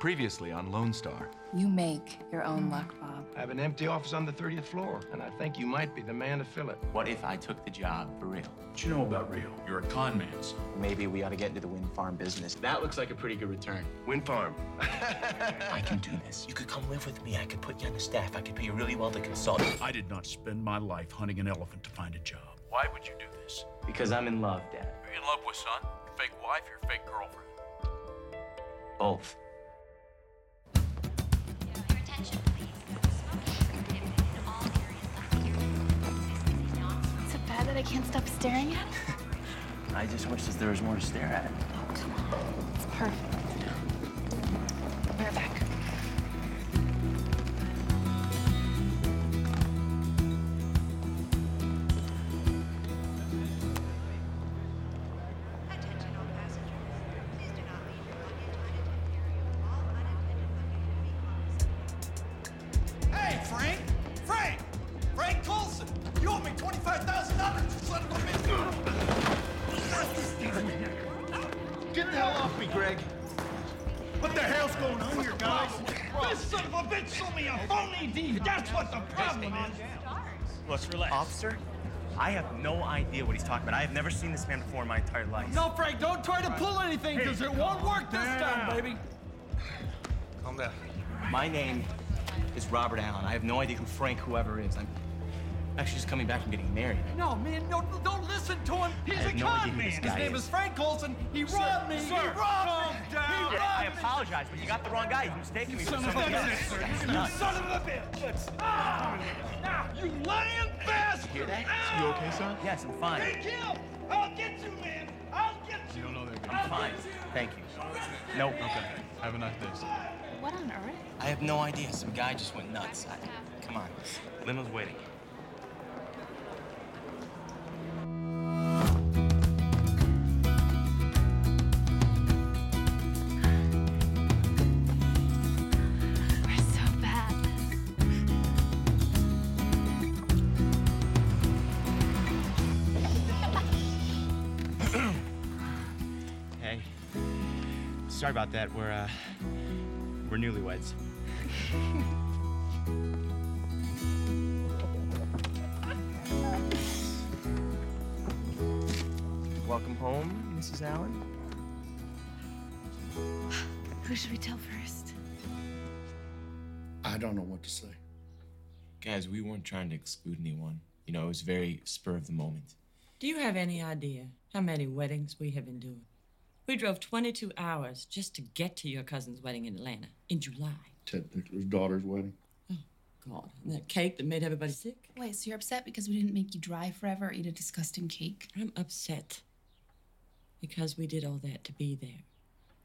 Previously on Lone Star. You make your own luck, Bob. I have an empty office on the 30th floor, and I think you might be the man to fill it. What if I took the job for real? What you know about real? You're a con man, son. Maybe we ought to get into the wind farm business. That looks like a pretty good return. Wind farm. I can do this. You could come live with me. I could put you on the staff. I could pay you really well to consult. I did not spend my life hunting an elephant to find a job. Why would you do this? Because I'm in love, Dad. Are you in love with, son? Your fake wife or your fake girlfriend? Both. Your attention, please. Smoking is prohibited in all areas of the area. Is it bad that I can't stop staring at it? I just wish that there was more to stare at. Oh, come on. It's perfect. I'll be right back. Attention all passengers. Please do not leave your luggage unattended area. All unattended luggage will be closed. Hey, Frank! Frank! Frank Coulson! You owe me $25,000, you son of a bitch! Get the hell off me, Greg. What the hell's going on here, guys? This son of a bitch sold me a phony deed. That's what the problem is. Let's relax. Officer, I have no idea what he's talking about. I have never seen this man before in my entire life. No, Frank, don't try to pull anything, because it won't work this time, baby. Calm down. My name is Robert Allen. I have no idea who Frank whoever is. I'm actually just coming back from getting married. No, man, no, don't listen to him. He's have a no con idea who man. this His guy name is. is Frank Coulson. He robbed me. He robbed me. He robbed I me. apologize, but you got the wrong guy. You mistaken me for Son of a somebody else. bitch! You son of a bitch! Ah! Now, you lying bastard! Hear that? Ah! You okay, son? Yes, I'm fine. Hey, Gil! I'll get you, man! I'll get you! You don't know that guy. I'm fine. Thank you. Nope. Okay. Have a nice day, son. What on earth? I have no idea. Some guy just went nuts. Come on. Limo's waiting. We're so bad. Hey. Sorry about that. We're newlyweds. Welcome home, Mrs. Allen. Who should we tell first? I don't know what to say. Guys, we weren't trying to exclude anyone. You know, it was very spur of the moment. Do you have any idea how many weddings we have been doing? We drove 22 hours just to get to your cousin's wedding in Atlanta in July. Ted Nicholas' daughter's wedding. God, and that cake that made everybody sick? Wait, so you're upset because we didn't make you drive forever or eat a disgusting cake? I'm upset because we did all that to be there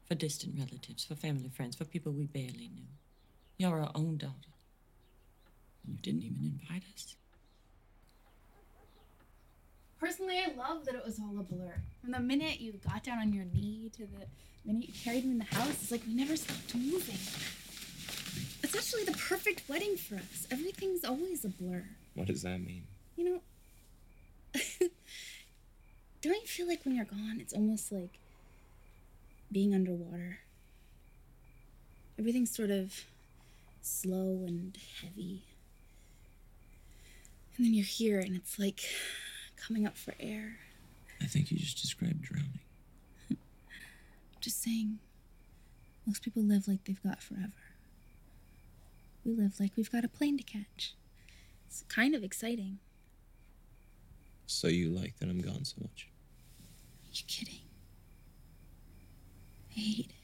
for distant relatives, for family friends, for people we barely knew. You're our own daughter. And you didn't even invite us. Personally, I love that it was all a blur. From the minute you got down on your knee to the minute you carried him in the house, it's like we never stopped moving. It's actually the perfect wedding for us. Everything's always a blur. What does that mean? You know, don't you feel like when you're gone, it's almost like being underwater? Everything's sort of slow and heavy. And then you're here and it's like coming up for air. I think you just described drowning. I'm just saying, most people live like they've got forever. We live like we've got a plane to catch. It's kind of exciting. So you like that I'm gone so much? Are you kidding? I hate it.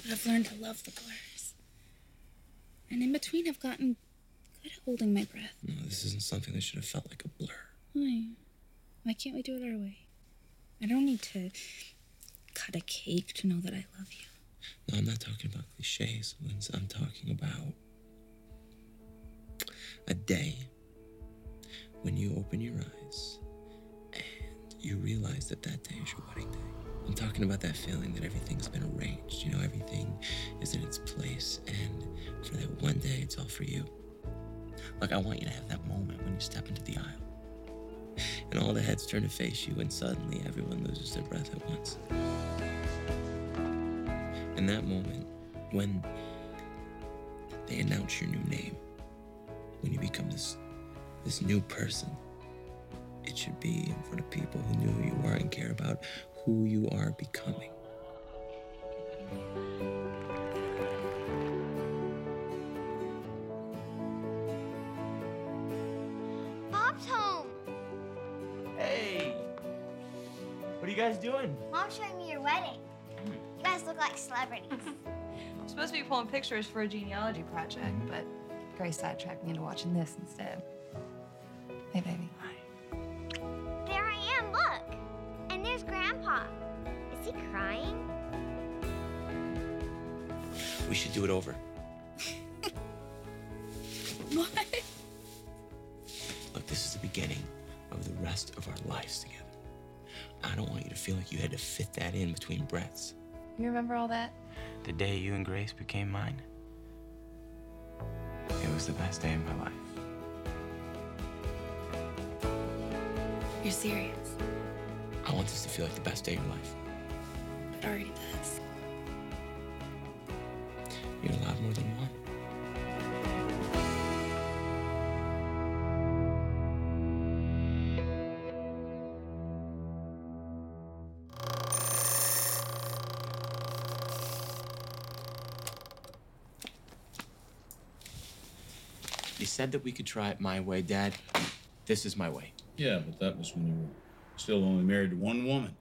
But I've learned to love the blurs. And in between, I've gotten good at holding my breath. No, this isn't something that should have felt like a blur. Why? Why can't we do it our way? I don't need to cut a cake to know that I love you. No, I'm not talking about cliches, Linz. I'm talking about a day when you open your eyes and you realize that that day is your wedding day. I'm talking about that feeling that everything's been arranged. You know, everything is in its place, and for that one day, it's all for you. Look, I want you to have that moment when you step into the aisle and all the heads turn to face you, and suddenly everyone loses their breath at once. In that moment, when they announce your new name, when you become this new person, it should be in front of people who knew who you are and care about who you are becoming. Bob's home. Hey! What are you guys doing? Mom's showing me your wedding. You guys look like celebrities. I'm supposed to be pulling pictures for a genealogy project, but Grace sidetracked me into watching this instead. Hey, baby. There I am, look. And there's Grandpa. Is he crying? We should do it over. What? Look, this is the beginning of the rest of our lives together. I don't want you to feel like you had to fit that in between breaths. You remember all that? The day you and Grace became mine, it was the best day of my life. You're serious? I want this to feel like the best day of your life. It already does. You're allowed more than one. You said that we could try it my way, Dad. This is my way. Yeah, but that was when you were still only married to one woman.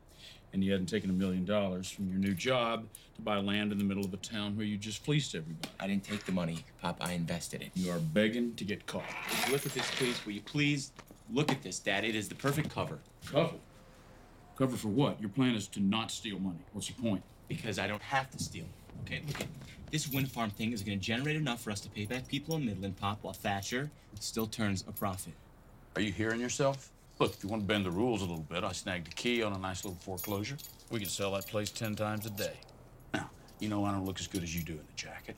And you hadn't taken $1 million from your new job to buy land in the middle of a town where you just fleeced everybody. I didn't take the money, Pop. I invested it. You are begging to get caught. Look at this, please. Will you please look at this, Dad? It is the perfect cover. Cover? Cover for what? Your plan is to not steal money. What's the point? Because I don't have to steal. Okay, look at this wind farm thing is going to generate enough for us to pay back people in Midland, Pop, while Thatcher still turns a profit. Are you hearing yourself? Look, if you want to bend the rules a little bit, I snagged a key on a nice little foreclosure. We can sell that place 10 times a day. Now, you know I don't look as good as you do in the jacket.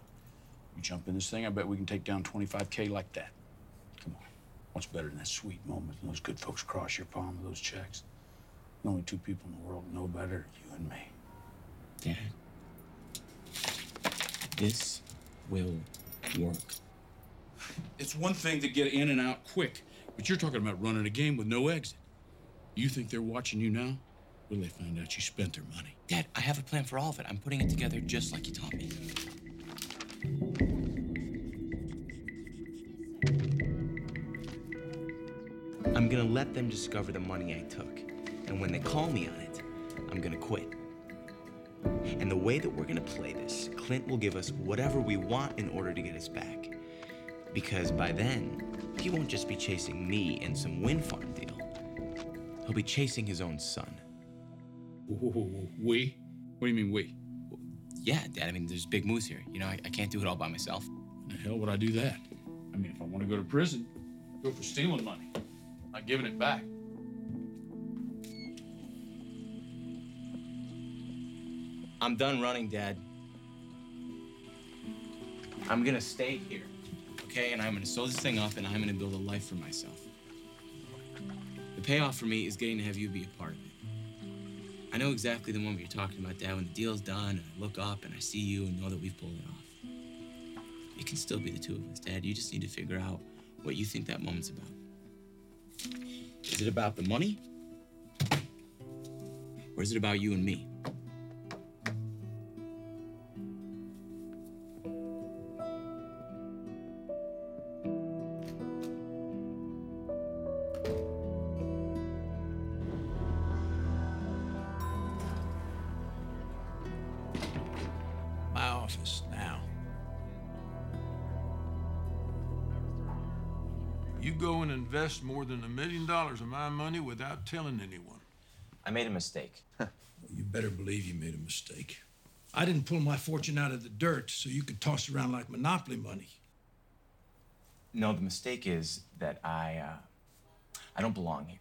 You jump in this thing, I bet we can take down 25K like that. Come on. What's better than that sweet moment when those good folks cross your palm with those checks? The only two people in the world who know better, you and me. Dad, this will work. It's one thing to get in and out quick, but you're talking about running a game with no exit. You think they're watching you now? Will they find out you spent their money? Dad, I have a plan for all of it. I'm putting it together just like you taught me. I'm gonna let them discover the money I took. And when they call me on it, I'm gonna quit. And the way that we're gonna play this, Clint will give us whatever we want in order to get us back. Because by then, he won't just be chasing me and some wind farm deal. He'll be chasing his own son. We? What do you mean, we? Yeah, Dad, I mean, there's Big Moose here. You know, I can't do it all by myself. The hell would I do that? I mean, if I want to go to prison, go for stealing money, not giving it back. I'm done running, Dad. I'm gonna stay here, okay? And I'm gonna sew this thing up and I'm gonna build a life for myself. The payoff for me is getting to have you be a part of it. I know exactly the moment you're talking about, Dad, when the deal's done and I look up and I see you and know that we've pulled it off. It can still be the two of us, Dad. You just need to figure out what you think that moment's about. Is it about the money? Or is it about you and me? My office now. You go and invest more than $1 million of my money without telling anyone. I made a mistake. You better believe you made a mistake. I didn't pull my fortune out of the dirt so you could toss it around like Monopoly money. No, the mistake is that I don't belong here.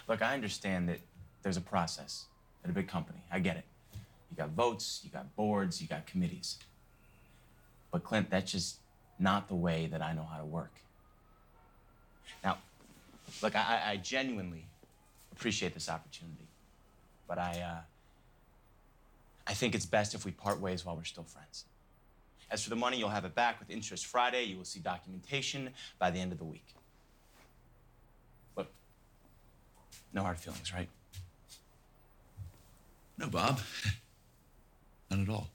Look, I understand that there's a process at a big company. I get it. You got votes, you got boards, you got committees. But Clint, that's just not the way that I know how to work. Now, look, I genuinely appreciate this opportunity, but I think it's best if we part ways while we're still friends. As for the money, you'll have it back with interest Friday. You will see documentation by the end of the week. Look, no hard feelings, right? No, Bob. None at all.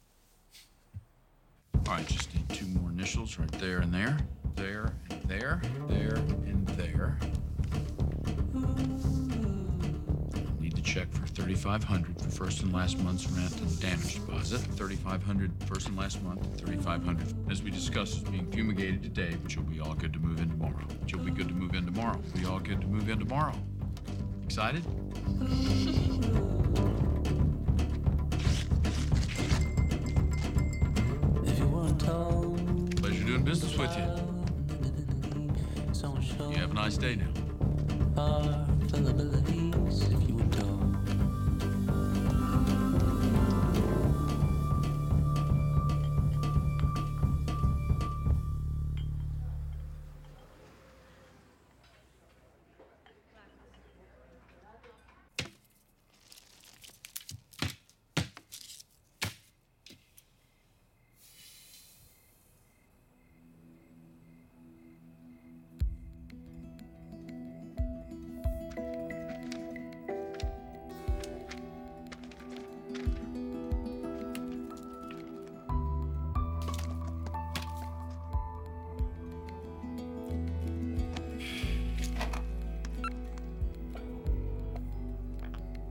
All right, just need 2 more initials right there and there. There and there. There and there. I'll need to check for $3,500 for first and last month's rent and damage deposit. $3,500 first and last month, $3,500. As we discussed, it's being fumigated today, but you'll be all good to move in tomorrow. But you'll be good to move in tomorrow. Be all good to move in tomorrow. Excited? Pleasure doing business with you. You have a nice day now.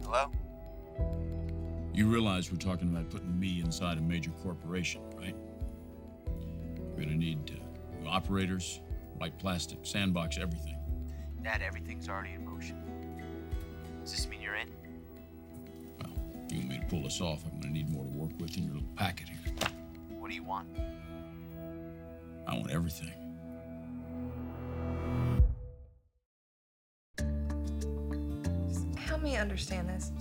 Hello? You realize we're talking about putting me inside a major corporation, right? We're gonna need new operators, white plastic, sandbox, everything. Dad, everything's already in motion. Does this mean you're in? Well, if you want me to pull this off, I'm gonna need more to work with in your little packet here. What do you want? I want everything. Help me understand this.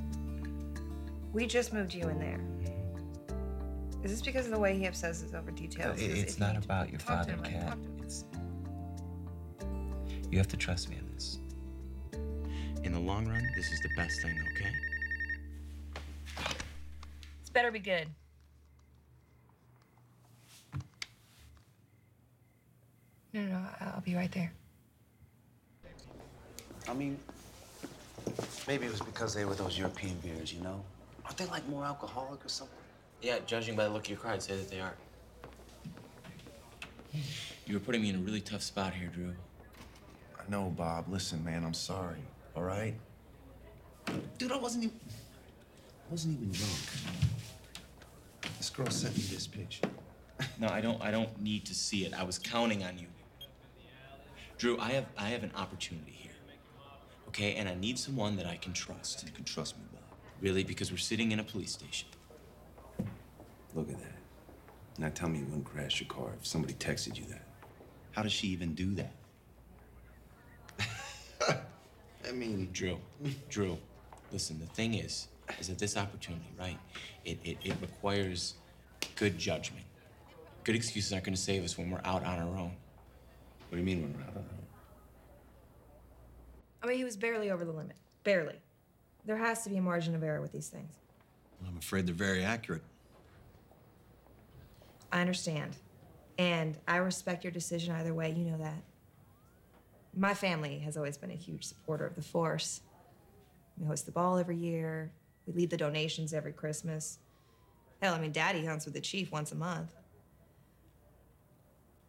We just moved you in there. Is this because of the way he obsesses over details? It's not about your Talk to father, him, like, Kat. talk to him. You have to trust me on this. In the long run, this is the best thing, okay? It's better be good. No, I'll be right there. I mean, maybe it was because they were those European beers, you know? Aren't they like more alcoholic or something? Yeah, judging by the look of your car, I'd say that they are. You were putting me in a really tough spot here, Drew. I know, Bob. Listen, man, I'm sorry. All right? Dude, I wasn't even drunk. This girl sent me this picture. No, I don't need to see it. I was counting on you. Drew, I have an opportunity here. Okay, and I need someone that I can trust. You can trust me, Bob. Really, because we're sitting in a police station. Look at that. Now tell me you wouldn't crash your car if somebody texted you that. How does she even do that? I mean... Drew, listen, the thing is that this opportunity, right, it requires good judgment. Good excuses aren't gonna save us when we're out on our own. What do you mean when we're out on our own? I mean, he was barely over the limit. Barely. There has to be a margin of error with these things. I'm afraid they're very accurate. I understand. And I respect your decision either way, you know that. My family has always been a huge supporter of the force. We host the ball every year. We lead the donations every Christmas. Hell, I mean, Daddy hunts with the chief once a month.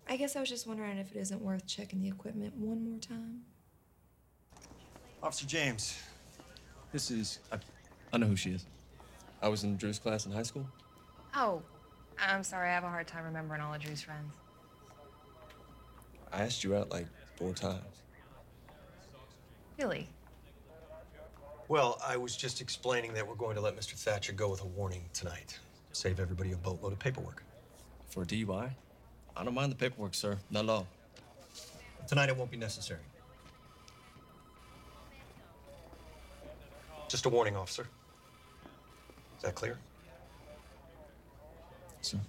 I guess I was just wondering if it isn't worth checking the equipment one more time. Officer James, this is... I know who she is. I was in Drew's class in high school. Oh, I'm sorry. I have a hard time remembering all of Drew's friends. I asked you out like 4 times. Really? Well, I was just explaining that we're going to let Mr. Thatcher go with a warning tonight. Save everybody a boatload of paperwork. For a DUI? I don't mind the paperwork, sir. Not at all. Tonight it won't be necessary. Just a warning, officer. Is that clear? Sir.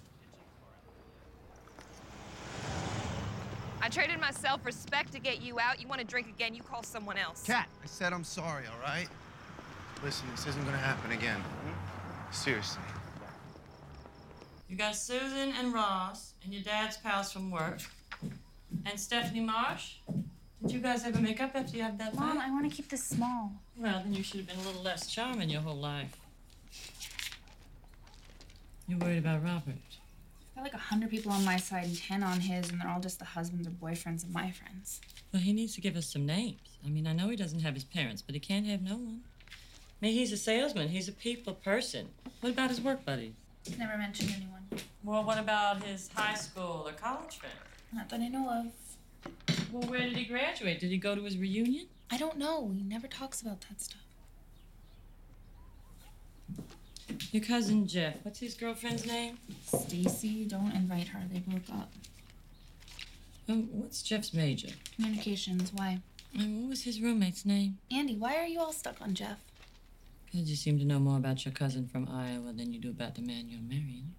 I traded my self-respect to get you out. You want to drink again, you call someone else. Kat, I said I'm sorry, all right? Listen, this isn't gonna happen again. Seriously. You got Susan and Ross and your dad's pals from work. And Stephanie Marsh. Did you guys ever make up after you had that fight? Mom, I want to keep this small. Well, then you should have been a little less charming your whole life. You're worried about Robert. I've got like 100 people on my side and 10 on his, and they're all just the husbands or boyfriends of my friends. Well, he needs to give us some names. I mean, I know he doesn't have his parents, but he can't have no one. I mean, he's a salesman. He's a people person. What about his work buddies? Never mentioned anyone. Well, what about his high school or college friends? Not that I know of. Well, where did he graduate? Did he go to his reunion? I don't know. He never talks about that stuff. Your cousin Jeff, what's his girlfriend's name? Stacy, don't invite her. They broke up. What's Jeff's major? Communications. Why? And what was his roommate's name? Andy, why are you all stuck on Jeff? Because you seem to know more about your cousin from Iowa than you do about the man you're marrying.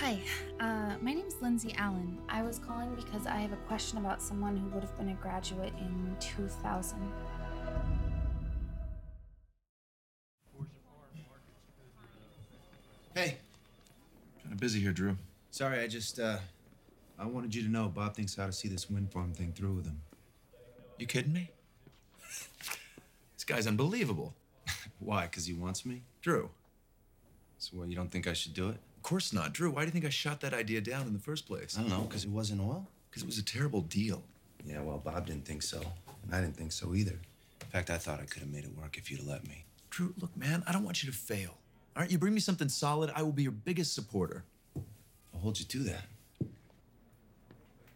Hi, my name's Lindsay Allen. I was calling because I have a question about someone who would have been a graduate in 2000. Hey. Kind of busy here, Drew. Sorry, I wanted you to know Bob thinks I ought to see this wind farm thing through with him. You kidding me? This guy's unbelievable. Why? Because he wants me? Drew. So what, you don't think I should do it? Of course not. Drew, why do you think I shot that idea down in the first place? I don't know, because it wasn't oil? Because it was a terrible deal. Yeah, well, Bob didn't think so. And I didn't think so either. In fact, I thought I could have made it work if you'd have let me. Drew, look, man, I don't want you to fail. All right, you bring me something solid, I will be your biggest supporter. I'll hold you to that.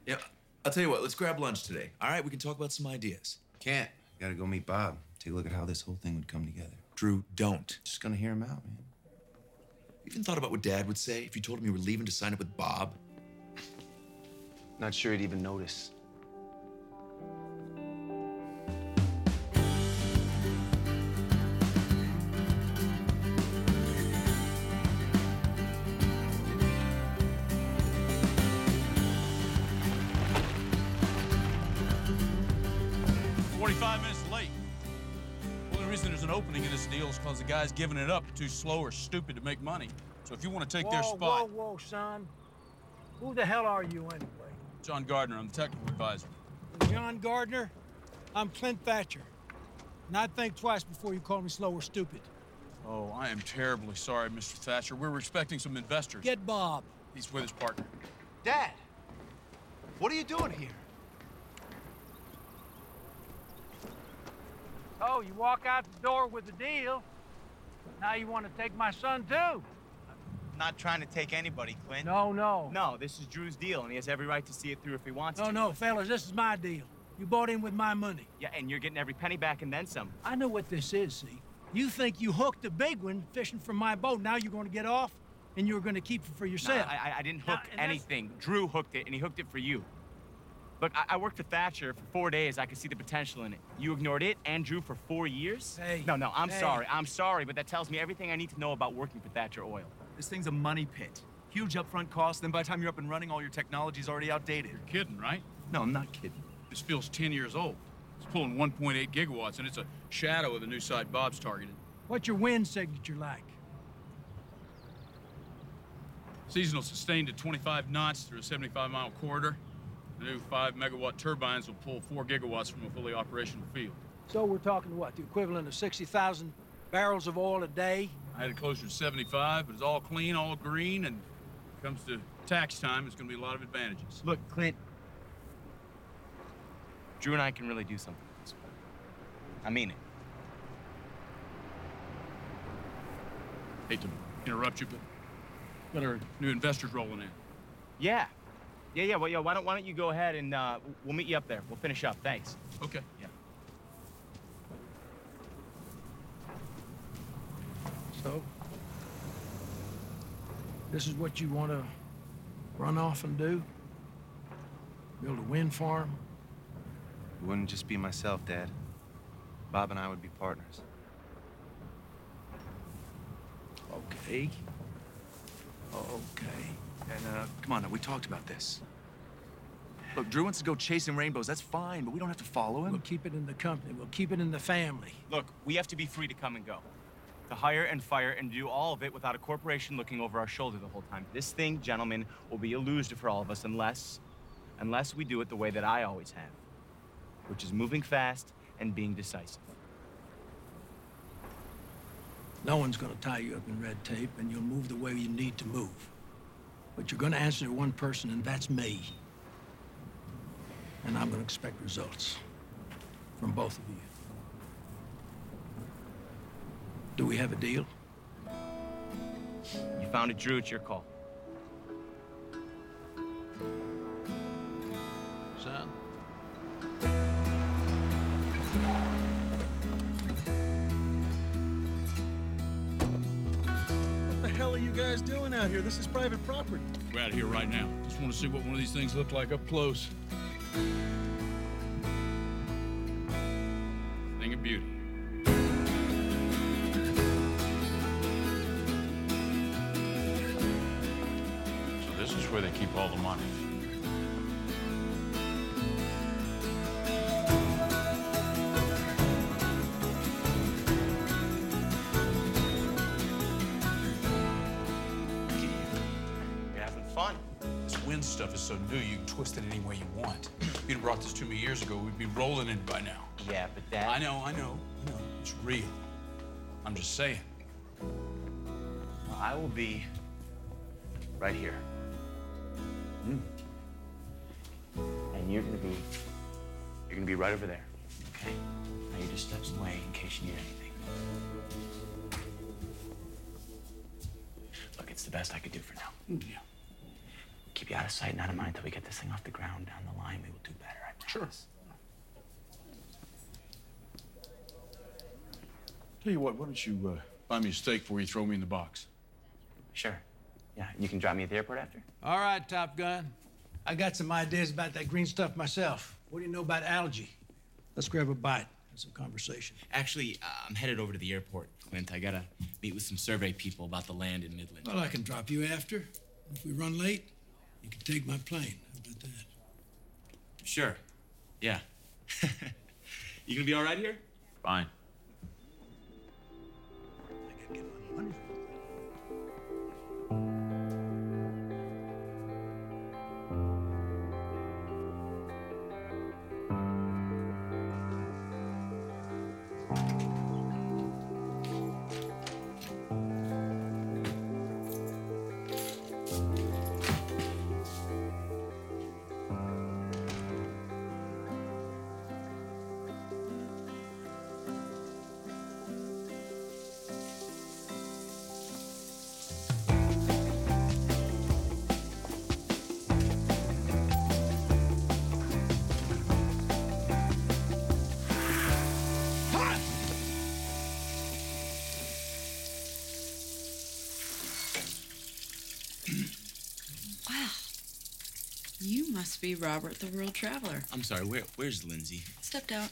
Yeah, I'll tell you what, let's grab lunch today. All right, we can talk about some ideas. Can't. Gotta go meet Bob. Take a look at how this whole thing would come together. Drew, don't. Just gonna hear him out, man. You even thought about what Dad would say if you told him you were leaving to sign up with Bob? Not sure he'd even notice. There's an opening in this deal is because the guys giving it up are too slow or stupid to make money. So if you want to take their spot... Whoa, son. Who the hell are you anyway? John Gardner, I'm the technical advisor. John Gardner? I'm Clint Thatcher. And I'd think twice before you call me slow or stupid. Oh, I am terribly sorry, Mr. Thatcher. We were expecting some investors. Get Bob. He's with his partner. Dad, what are you doing here? Oh, you walk out the door with the deal. Now you want to take my son, too? Not trying to take anybody, Clint. No. No, this is Drew's deal, and he has every right to see it through if he wants to. No, fellas, this is my deal. You bought in with my money. Yeah, and you're getting every penny back and then some. I know what this is, see? You think you hooked a big one fishing from my boat. Now you're going to get off, and you're going to keep it for yourself. No, I didn't hook anything. Drew hooked it, and he hooked it for you. Look, I worked for Thatcher for 4 days. I could see the potential in it. You ignored it and Drew for 4 years? Hey. No, I'm sorry. I'm sorry, but that tells me everything I need to know about working for Thatcher Oil. This thing's a money pit. Huge upfront costs, then by the time you're up and running, all your technology's already outdated. You're kidding, right? No, I'm not kidding. This field's 10 years old. It's pulling 1.8 gigawatts, and it's a shadow of the new site Bob's targeted. What's your wind signature like? Seasonal sustained at 25 knots through a 75-mile corridor. The new 5-megawatt turbines will pull 4 gigawatts from a fully operational field. So we're talking what, the equivalent of 60,000 barrels of oil a day? I had it closer to 75, but it's all clean, all green, and when it comes to tax time, it's gonna be a lot of advantages. Look, Clint. Drew and I can really do something with this. I mean it. Hate to interrupt you, but got our new investors rolling in. Yeah. Well, yeah. Why don't you go ahead and we'll meet you up there. We'll finish up. Thanks. Okay. Yeah. So, this is what you want to run off and do? Build a wind farm? It wouldn't just be myself, Dad. Bob and I would be partners. Okay. Okay. And, come on now, we talked about this. Look, Drew wants to go chasing rainbows. That's fine, but we don't have to follow him. We'll keep it in the company. We'll keep it in the family. Look, we have to be free to come and go. To hire and fire and do all of it without a corporation looking over our shoulder the whole time. This thing, gentlemen, will be elusive for all of us unless we do it the way that I always have, which is moving fast and being decisive. No one's going to tie you up in red tape, and you'll move the way you need to move. But you're going to answer to one person, and that's me. And I'm going to expect results from both of you. Do we have a deal? You found it, Drew. It's your call. Son? What the hell are you guys doing out here? This is private property. We're out of here right now. Just want to see what one of these things look like up close. Thing of beauty. So this is where they keep all the money. You're having fun. This wind stuff is so new, you can twist it any way you want. If you'd have brought this to me years ago, we'd be rolling in it by now. Yeah, but that... I know. It's real. I'm just saying. Well, I will be right here. And you're gonna be right over there. Okay? Now you just step away in case you need anything. Look, it's the best I could do for now. Yeah. Keep you out of sight and out of mind until we get this thing off the ground. Down the line, we will do better, I promise. Tell you what, why don't you buy me a steak before you throw me in the box? Sure. Yeah, you can drop me at the airport after? All right, Top Gun. I got some ideas about that green stuff myself. What do you know about algae? Let's grab a bite, have some conversation. Actually, I'm headed over to the airport, Clint. I gotta meet with some survey people about the land in Midland. Well, I can drop you after. If we run late, you can take my plane. How about that? Sure. Yeah. You gonna be all right here? Fine. Wow. You must be Robert the World Traveler. I'm sorry, where's Lindsay? Stepped out.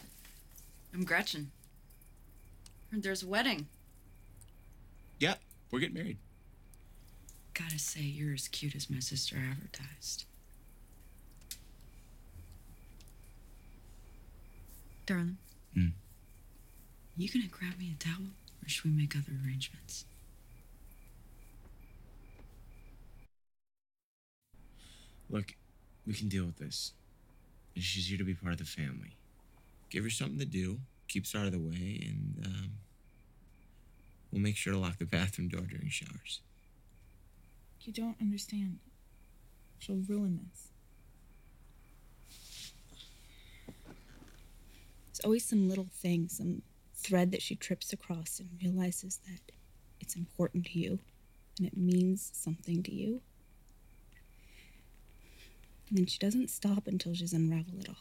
I'm Gretchen. Heard there's a wedding. Yeah, we're getting married. Gotta say, you're as cute as my sister advertised. Darling. You gonna grab me a towel, or should we make other arrangements? Look, we can deal with this. And she's here to be part of the family. Give her something to do, keeps her out of the way, and we'll make sure to lock the bathroom door during showers. You don't understand. She'll ruin this. There's always some little thing, some thread that she trips across and realizes that it's important to you and it means something to you. And then she doesn't stop until she's unraveled it all.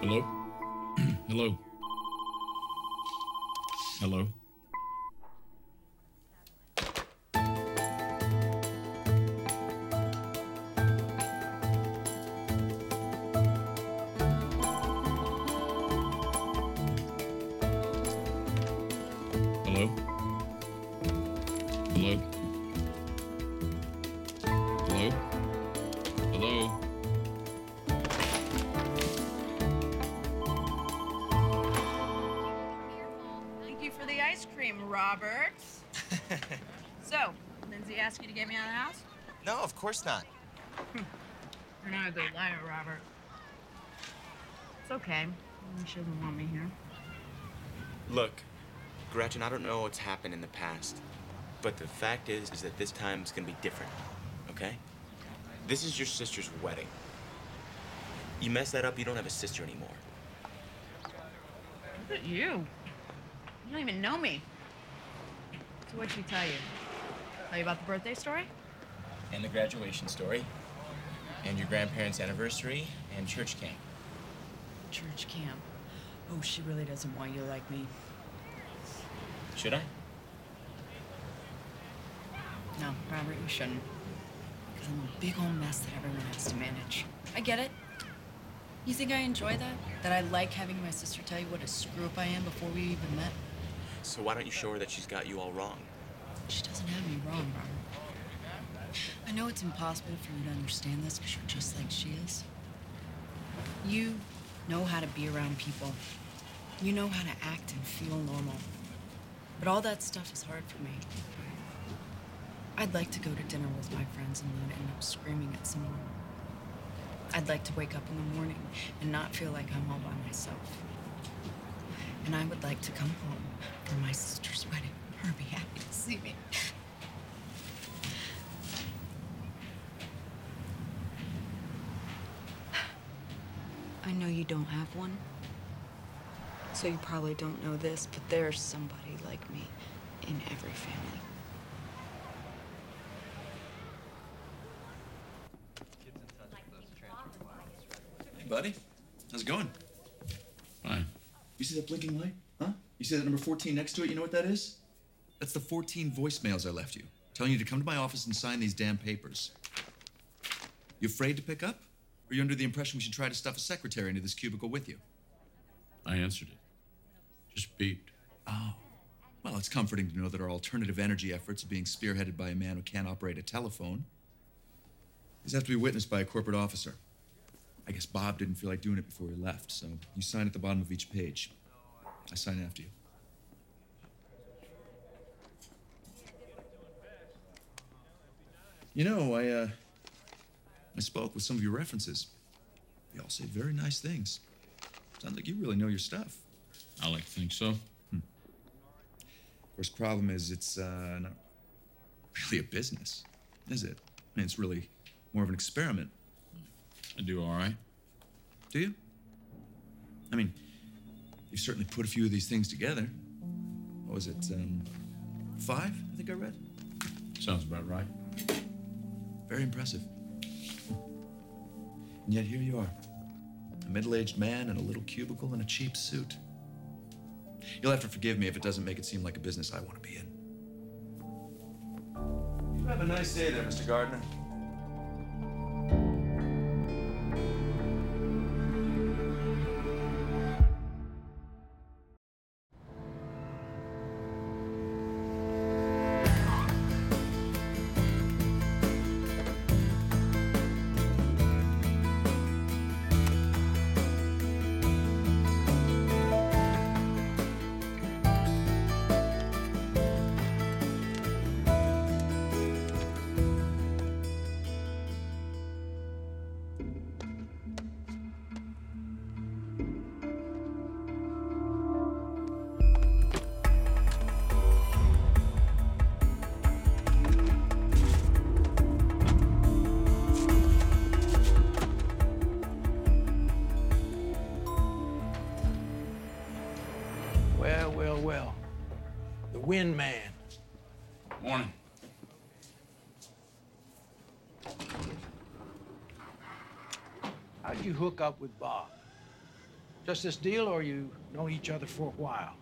Hello? Hello? Hello? Hello? Hello? Hello? Hello? Thank you for the ice cream, Robert. So, Lindsay asked you to get me out of the house? No, of course not. You're not a good liar, Robert. It's okay. She doesn't want me here. Look, Gretchen, I don't know what's happened in the past, but the fact is that this time is gonna be different, okay? This is your sister's wedding. You mess that up, you don't have a sister anymore. Look at you. You don't even know me. So what'd she tell you? Tell you about the birthday story? And the graduation story, and your grandparents' anniversary, and church camp. Church camp. Oh, she really doesn't want you like me. Should I? No, Robert, you shouldn't. Because I'm a big old mess that everyone has to manage. I get it. You think I enjoy that? That I like having my sister tell you what a screw-up I am before we even met? So why don't you show her that she's got you all wrong? She doesn't have me wrong, Robert. I know it's impossible for you to understand this because you're just like she is. You know how to be around people. You know how to act and feel normal. But all that stuff is hard for me. I'd like to go to dinner with my friends and then end up screaming at someone. I'd like to wake up in the morning and not feel like I'm all by myself. And I would like to come home for my sister's wedding. Her be happy to see me. I know you don't have one, so you probably don't know this, but there's somebody like me in every family. Hey, buddy. How's it going? Fine. You see that blinking light? Huh? You see that number 14 next to it? You know what that is? That's the 14 voicemails I left you, telling you to come to my office and sign these damn papers. You afraid to pick up? Or are you under the impression we should try to stuff a secretary into this cubicle with you? I answered it. Just beeped. Oh. Well, it's comforting to know that our alternative energy efforts are being spearheaded by a man who can't operate a telephone. These have to be witnessed by a corporate officer. I guess Bob didn't feel like doing it before he left, so you sign at the bottom of each page. I sign after you. You know, I spoke with some of your references. They all say very nice things. Sounds like you really know your stuff. I like to think so. Of course, problem is it's not really a business, is it? I mean, it's really more of an experiment. I do all right. Do you? I mean, you've certainly put a few of these things together. What was it, 5, I think I read? Sounds about right. Very impressive. And yet here you are, a middle-aged man in a little cubicle in a cheap suit. You'll have to forgive me if it doesn't make it seem like a business I want to be in. You have a nice day there, Mr. Gardner. win man. Morning. How'd you hook up with Bob? Just this deal, or you know each other for a while?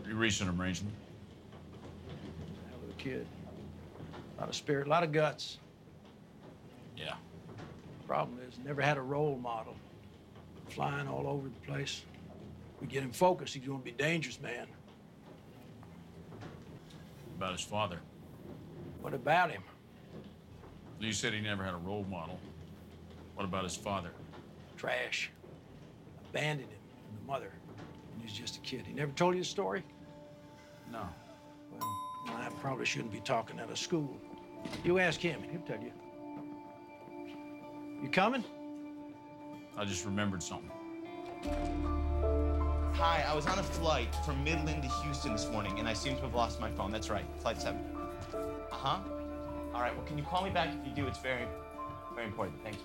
Pretty recent arrangement. Hell of a kid. A lot of spirit, a lot of guts. Yeah. Problem is, never had a role model. Flying all over the place. We get him focused, he's gonna be a dangerous man. About his father. What about him? You said he never had a role model. What about his father? Trash. Abandoned him and the mother when he was just a kid. He never told you the story? No. Well, I probably shouldn't be talking out of school. You ask him, he'll tell you. You coming? I just remembered something. Hi, I was on a flight from Midland to Houston this morning, and I seem to have lost my phone. That's right, Flight 7. Uh-huh. All right, well, can you call me back if you do? It's very, very important. Thank you.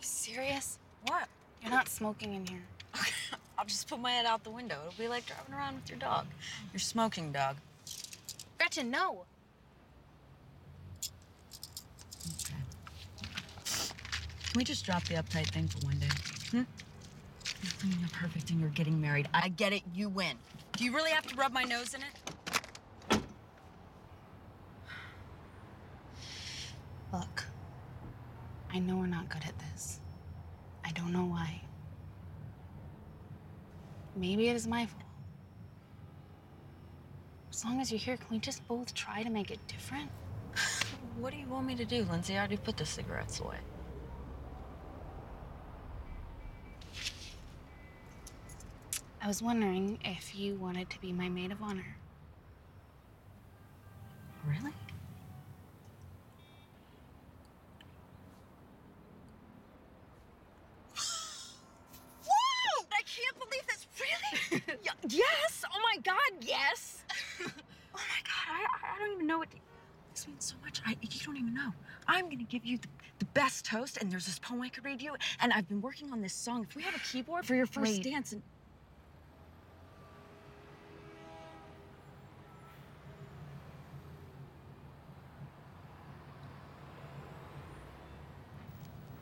Serious? What? You're not smoking in here. I'll just put my head out the window. It'll be like driving around with your dog. Your smoking dog. Gretchen, no. Can we just drop the uptight thing for one day? You're cleaning up perfect and you're getting married. I get it, you win. Do you really have to rub my nose in it? Look, I know we're not good at this. I don't know why. Maybe it is my fault. As long as you're here, can we just both try to make it different? What do you want me to do, Lindsay? I already put the cigarettes away. I was wondering if you wanted to be my maid of honor. Really? Whoa! I can't believe this. Really? Yes! Oh my God, yes! Oh my God, I don't even know what. This means so much. You don't even know. I'm gonna give you the best toast, and there's this poem I could read you, and I've been working on this song. If we have a keyboard for your first Wait. dance, and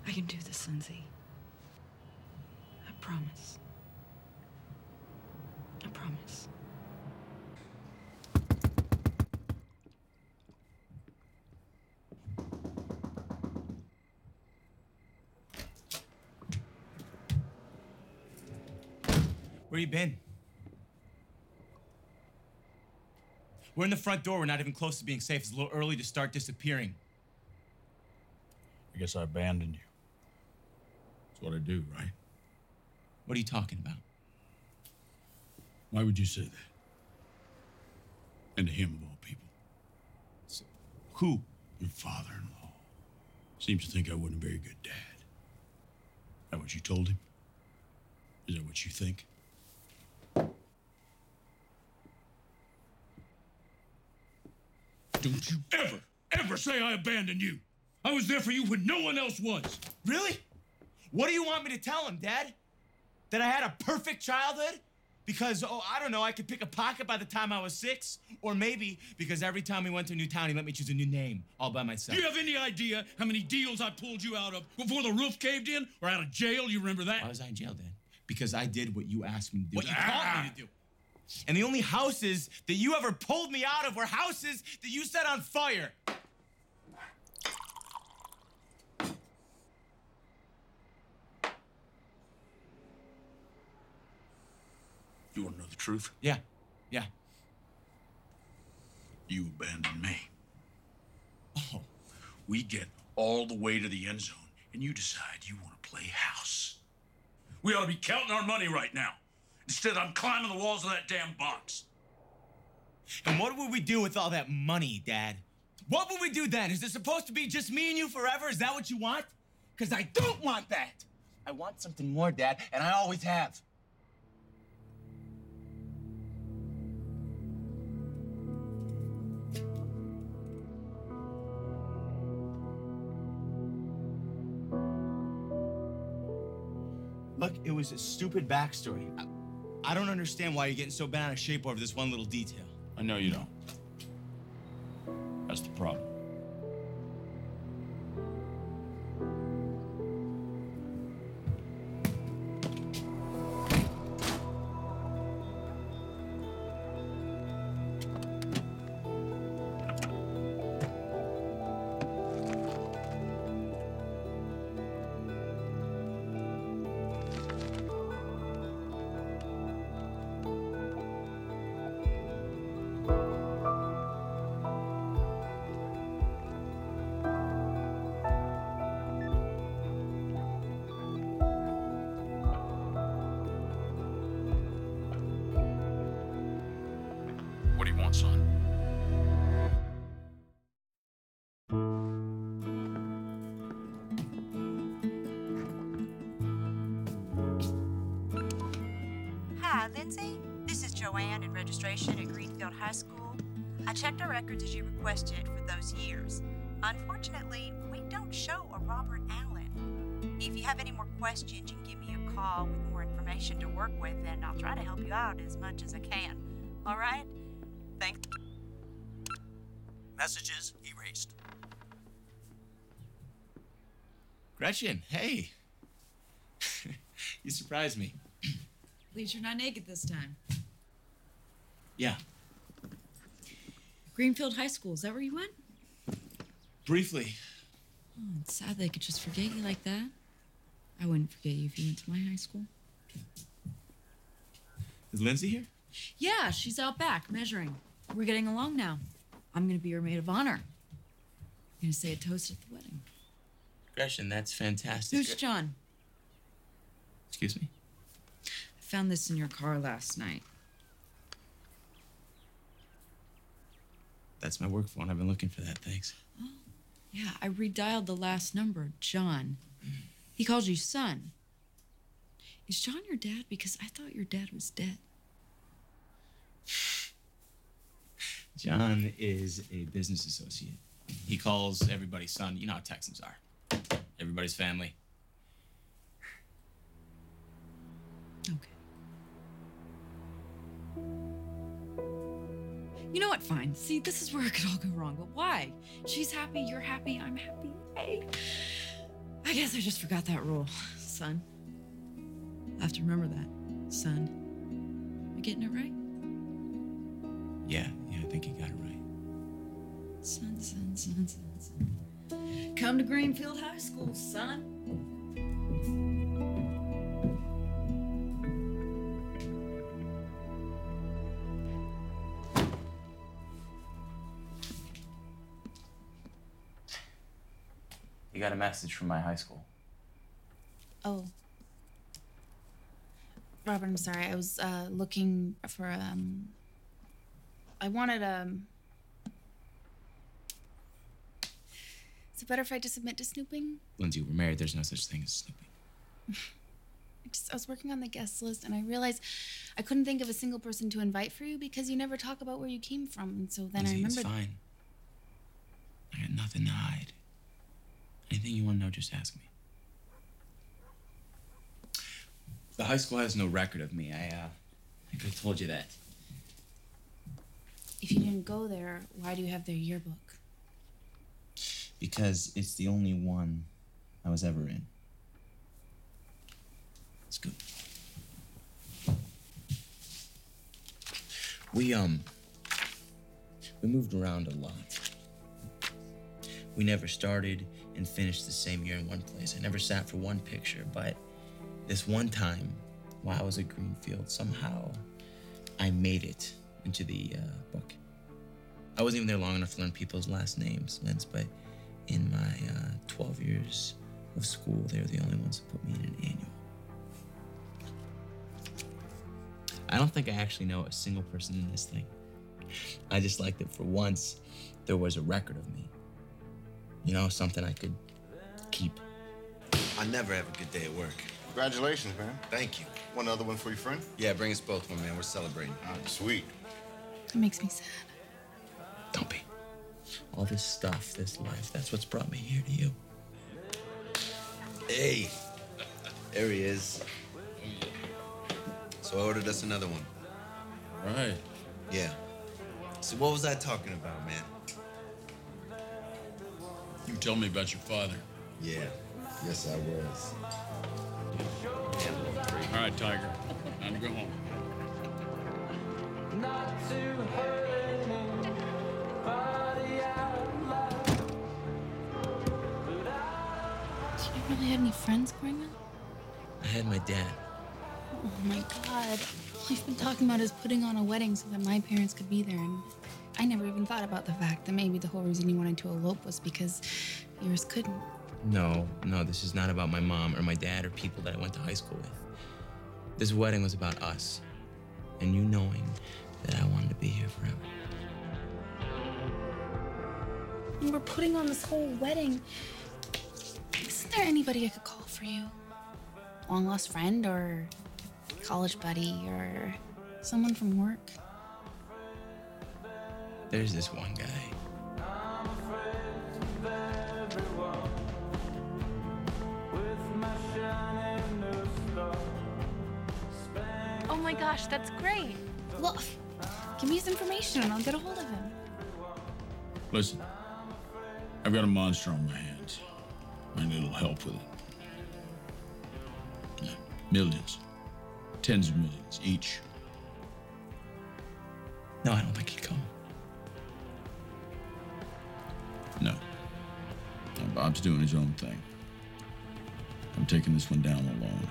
I can do this, Lindsay. I promise. I promise. Where you been? We're in the front door. We're not even close to being safe. It's a little early to start disappearing. I guess I abandoned you. That's what I do, right? What are you talking about? Why would you say that? And to him, of all people. Who? Your father-in-law. Seems to think I wasn't a very good dad. Is that what you told him? Is that what you think? Don't you ever say I abandoned you. I was there for you when no one else was. Really? What do you want me to tell him, Dad? That I had a perfect childhood? Because, oh, I don't know, I could pick a pocket by the time I was 6? Or maybe because every time we went to a new town, he let me choose a new name all by myself. Do you have any idea how many deals I pulled you out of before the roof caved in or out of jail? You remember that? Why was I in jail, Dad? Because I did what you asked me to do. What you taught me to do. And the only houses that you ever pulled me out of were houses that you set on fire. You want to know the truth? Yeah. You abandoned me. Oh, we get all the way to the end zone, and you decide you want to play house. We ought to be counting our money right now. Instead, I'm climbing the walls of that damn box. And what would we do with all that money, Dad? What would we do then? Is it supposed to be just me and you forever? Is that what you want? Because I don't want that. I want something more, Dad, and I always have. Look, it was a stupid backstory. I don't understand why you're getting so bent out of shape over this one little detail. I know you don't. That's the problem. What do you want, son? Hi, Lindsay. This is Joanne in registration at Greenfield High School. I checked our records as you requested for those years. Unfortunately, we don't show a Robert Allen. If you have any more questions, you can give me a call with more information to work with, and I'll try to help you out as much as I can. All right? Thanks. Messages erased. Gretchen, hey. You surprised me. At least you're not naked this time. Yeah, Greenfield High School, is that where you went? briefly. Oh, it's sad they could just forget you like that. I wouldn't forget you if you went to my high school. Is Lindsay here? Yeah, she's out back measuring. We're getting along now. I'm gonna be your maid of honor. I'm gonna say a toast at the wedding. Gretchen, that's fantastic. Who's John? Excuse me? I found this in your car last night. That's my work phone. I've been looking for that, thanks. Oh, yeah, I redialed the last number, John. He calls you son. Is John your dad? Because I thought your dad was dead. John is a business associate. He calls everybody son. You know how Texans are. Everybody's family. You know what? Fine. See, this is where it could all go wrong. But why? She's happy, you're happy, I'm happy. Hey. I guess I just forgot that rule, son. I have to remember that, son. Am I getting it right? Yeah, I think you got it right. Son, son, son, son, son. Come to Greenfield High School, son. You got a message from my high school. Oh. Robert, I'm sorry. I was looking for I wanted Is it better if I just admit to snooping? Lindsay, we're married. There's no such thing as snooping. I was working on the guest list and I realized I couldn't think of a single person to invite for you because you never talk about where you came from. And so then Lindsay, I remembered. it's fine. I got nothing to hide. Anything you want to know, just ask me. The high school has no record of me. I could have told you that. If you didn't go there, why do you have their yearbook? Because it's the only one I was ever in. It's good. We moved around a lot. We never started and finished the same year in one place. I never sat for one picture, but this one time, while I was at Greenfield, somehow I made it into the book. I wasn't even there long enough to learn people's last names, Linz, but in my 12 years of school, they were the only ones who put me in an annual. I don't think I actually know a single person in this thing. I just like that for once, there was a record of me. You know, something I could keep. I never have a good day at work. Congratulations, man. Thank you. One other one for your friend? Yeah, bring us both one, man. We're celebrating. Sweet. It makes me sad. Don't be. All this stuff, this life, that's what's brought me here to you. Hey, there he is. So I ordered us another one. Right. Yeah. So what was I talking about, man? You tell me about your father. Yeah. Yes, I was. All right, Tiger. Time to go home. Did you really have any friends growing up? I had my dad. Oh my god. All I've been talking about is putting on a wedding so that my parents could be there, and I never even thought about the fact that maybe the whole reason you wanted to elope was because yours couldn't. No, this is not about my mom or my dad or people that I went to high school with. This wedding was about us, and you knowing that I wanted to be here forever. And we're putting on this whole wedding. Isn't there anybody I could call for you? Long lost friend or college buddy or someone from work? There's this one guy. Oh my gosh, that's great. Well, give me his information and I'll get a hold of him. Listen, I've got a monster on my hands. I need a little help with it. Yeah, millions. Tens of millions each. No, I don't think he'd come. No. No, Bob's doing his own thing. I'm taking this one down alone.